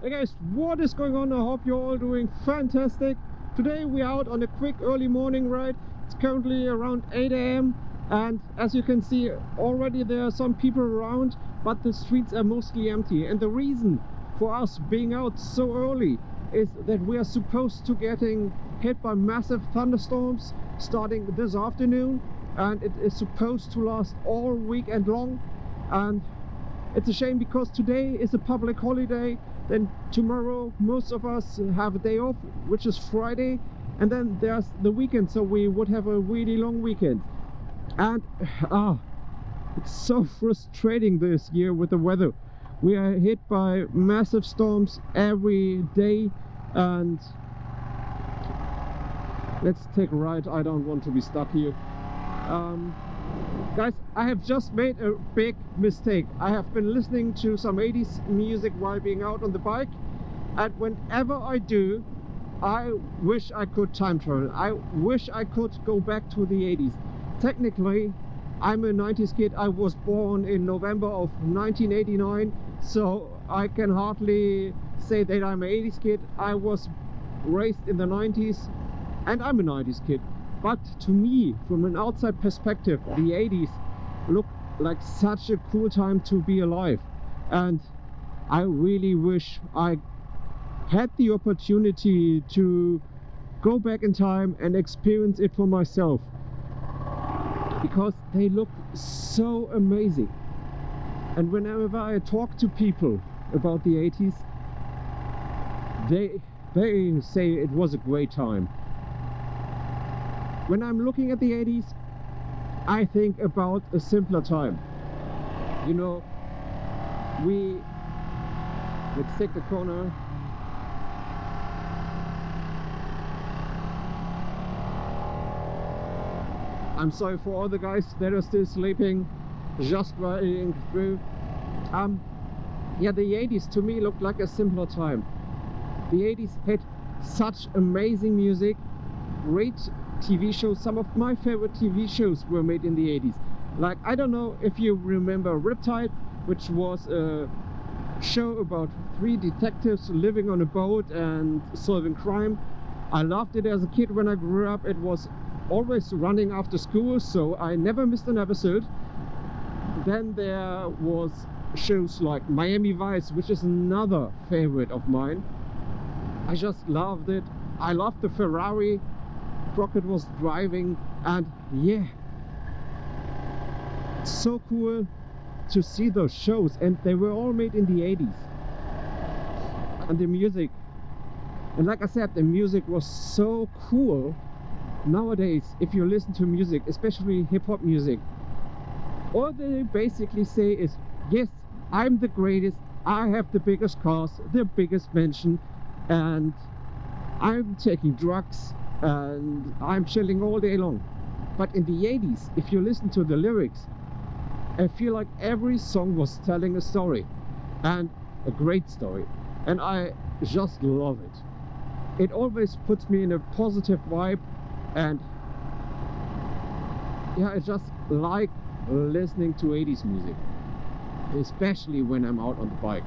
Hey guys, what is going on? I hope you're all doing fantastic. Today we're out on a quick early morning ride. It's currently around 8 a.m. and as you can see already there are some people around, but the streets are mostly empty. And the reason for us being out so early is that we are supposed to getting hit by massive thunderstorms starting this afternoon, and it is supposed to last all weekend long. And it's a shame because today is a public holiday. Then tomorrow most of us have a day off, which is Friday, and then there's the weekend, so we would have a really long weekend. And it's so frustrating this year with the weather. We are hit by massive storms every day, and let's take a ride. I don't want to be stuck here. Guys, I have just made a big mistake. I have been listening to some 80s music while being out on the bike, and whenever I do, I wish I could time travel. I wish I could go back to the 80s. Technically, I'm a 90s kid. I was born in November of 1989, so I can hardly say that I'm an 80s kid. I was raised in the 90s, and I'm a 90s kid. But to me, from an outside perspective, the 80s look like such a cool time to be alive. And I really wish I had the opportunity to go back in time and experience it for myself, because they look so amazing. And whenever I talk to people about the 80s, they say it was a great time. When I'm looking at the 80s, I think about a simpler time. You know, let's take the corner. I'm sorry for all the guys that are still sleeping, just riding through. Yeah, the 80s to me looked like a simpler time. The 80s had such amazing music, great TV shows. Some of my favorite TV shows were made in the 80s. Like, I don't know if you remember Riptide, which was a show about 3 detectives living on a boat and solving crime. I loved it as a kid. When I grew up, it was always running after school, so I never missed an episode. Then there was shows like Miami Vice, which is another favorite of mine. I just loved it. I loved the Ferrari Crockett was driving, and yeah, it's so cool to see those shows, and they were all made in the 80s. And the music, and like I said, the music was so cool. Nowadays, if you listen to music, especially hip-hop music, all they basically say is, yes, I'm the greatest, I have the biggest cars, the biggest mansion, and I'm taking drugs, and I'm chilling all day long. But in the 80s, if you listen to the lyrics, I feel like every song was telling a story, and a great story, and I just love it. It always puts me in a positive vibe, and yeah, I just like listening to 80s music, especially when I'm out on the bike.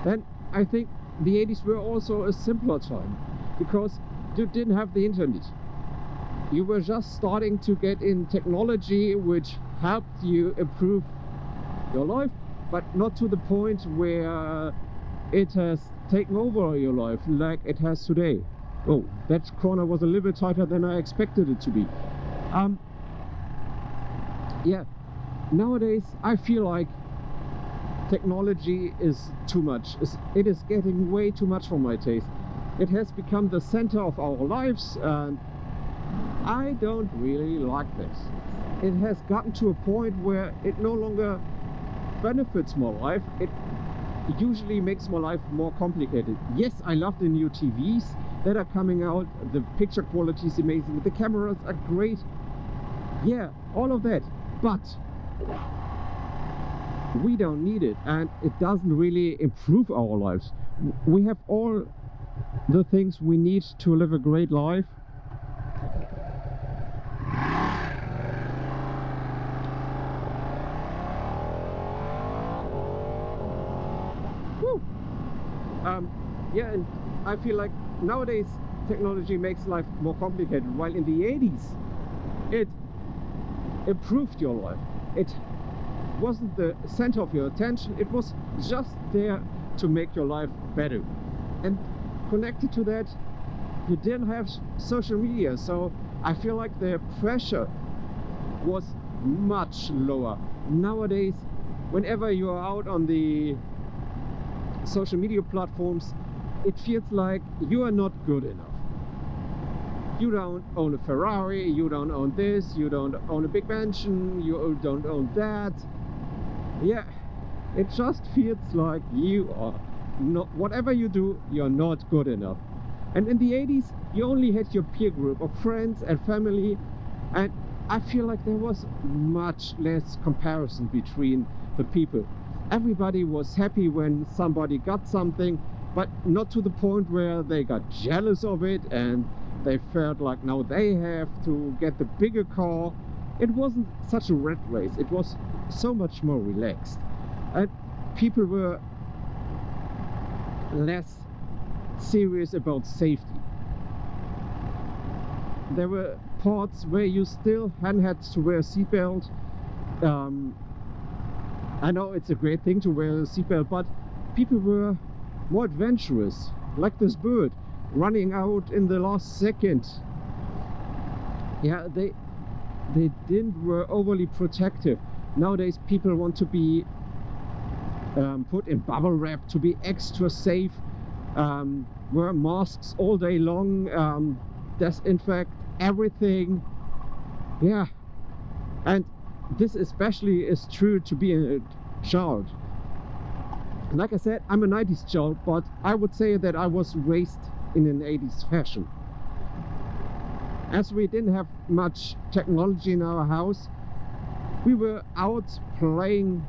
Then I think the 80s were also a simpler time, because you didn't have the internet. You were just starting to get in technology which helped you improve your life, but not to the point where it has taken over your life like it has today. Oh, that corner was a little bit tighter than I expected it to be. Yeah, nowadays I feel like technology is too much. It is getting way too much for my taste. It has become the center of our lives, and I don't really like this. It has gotten to a point where it no longer benefits my life. It usually makes my life more complicated. Yes, I love the new TVs that are coming out. The picture quality is amazing. The cameras are great. Yeah, all of that. But we don't need it, and it doesn't really improve our lives. We have all the things we need to live a great life. Yeah, and I feel like nowadays technology makes life more complicated, while in the 80s it improved your life. It wasn't the center of your attention, it was just there to make your life better. And connected to that, you didn't have social media, so I feel like the pressure was much lower. Nowadays, whenever you are out on the social media platforms, it feels like you are not good enough. You don't own a Ferrari, you don't own this, you don't own a big mansion, you don't own that. Yeah, it just feels like you are not, whatever you do, you're not good enough. And in the 80s, you only had your peer group of friends and family, and I feel like there was much less comparison between the people. Everybody was happy when somebody got something, but not to the point where they got jealous of it and they felt like now they have to get the bigger car. It wasn't such a rat race, it was so much more relaxed. And people were less serious about safety. There were parts where you still hadn't had to wear a seatbelt. I know it's a great thing to wear a seatbelt, but people were more adventurous, like this bird running out in the last second. Yeah, they didn't were overly protective. Nowadays people want to be put in bubble wrap to be extra safe, wear masks all day long, disinfect everything. Yeah, and this especially is true to be a child. Like I said, I'm a 90s child, but I would say that I was raised in an 80s fashion. As we didn't have much technology in our house, we were out playing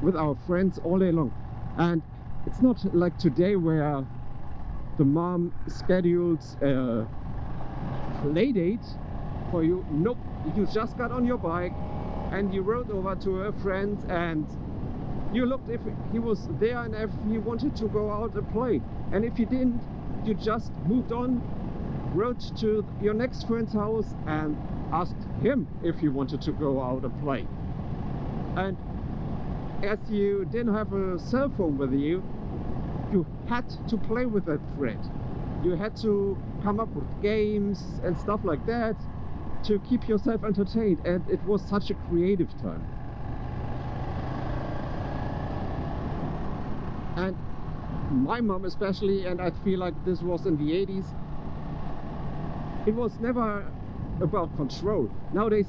with our friends all day long. And it's not like today where the mom schedules a play date for you. Nope, you just got on your bike and you rode over to a friend and you looked if he was there and if he wanted to go out and play. And if he didn't, you just moved on, rode to your next friend's house and asked him if he wanted to go out and play. And as you didn't have a cell phone with you, you had to play with that friend. You had to come up with games and stuff like that to keep yourself entertained, and it was such a creative time. And my mom especially, and I feel like this was in the 80s, it was never about control. Nowadays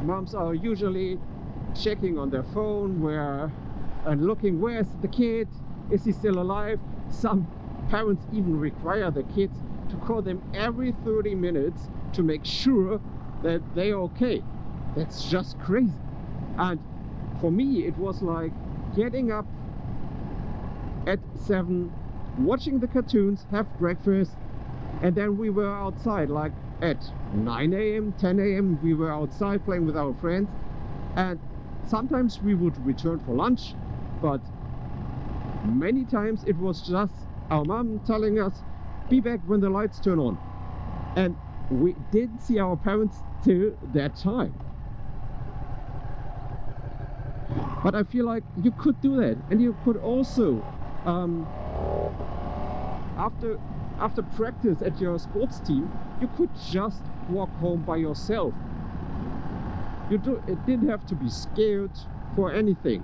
moms are usually checking on their phone and looking, where's the kid, is he still alive? Some parents even require the kids to call them every 30 minutes to make sure that they're okay. That's just crazy. And for me it was like getting up at 7, watching the cartoons, have breakfast, and then we were outside. Like at 9 AM, 10 AM we were outside playing with our friends, and sometimes we would return for lunch, but many times it was just our mom telling us, be back when the lights turn on. And we didn't see our parents till that time. But I feel like you could do that, and you could also after practice at your sports team, you could just walk home by yourself. It didn't have to be scared for anything,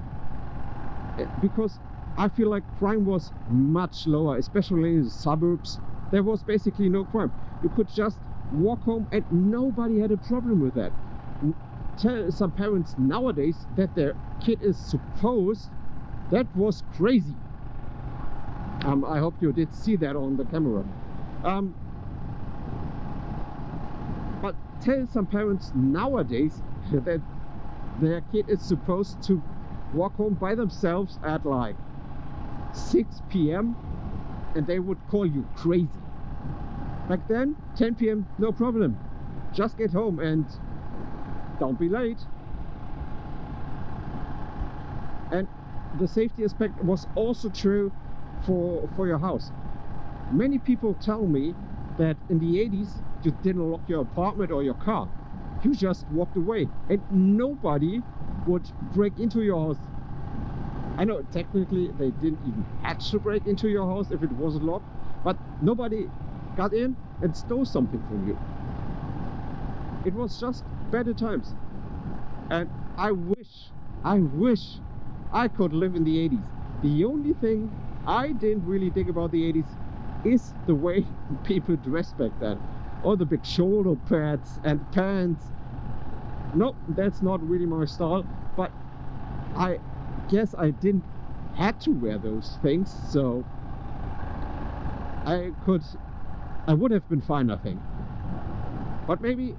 because I feel like crime was much lower, especially in the suburbs. There was basically no crime. You could just walk home and nobody had a problem with that. Tell some parents nowadays that their kid is supposed, that was crazy. I hope you did see that on the camera. But tell some parents nowadays that their kid is supposed to walk home by themselves at like 6 PM and they would call you crazy. Back then, 10 PM, no problem. Just get home and don't be late. And the safety aspect was also true for your house. Many people tell me that in the 80s you didn't lock your apartment or your car. You just walked away and nobody would break into your house. I know technically they didn't even have to break into your house if it wasn't locked, but nobody got in and stole something from you. It was just better times. And I wish I could live in the 80s. The only thing I didn't really dig about the 80s is the way people dressed back then. All the big shoulder pads and pants. No, that's not really my style, but I guess I didn't have to wear those things, so I would have been fine, I think. But maybe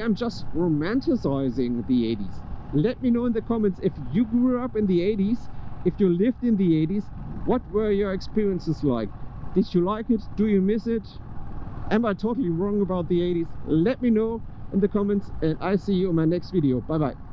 I'm just romanticizing the 80s. Let me know in the comments if you grew up in the 80s, if you lived in the 80s, what were your experiences like? Did you like it? Do you miss it? Am I totally wrong about the 80s? Let me know in the comments, and I'll see you in my next video. Bye bye.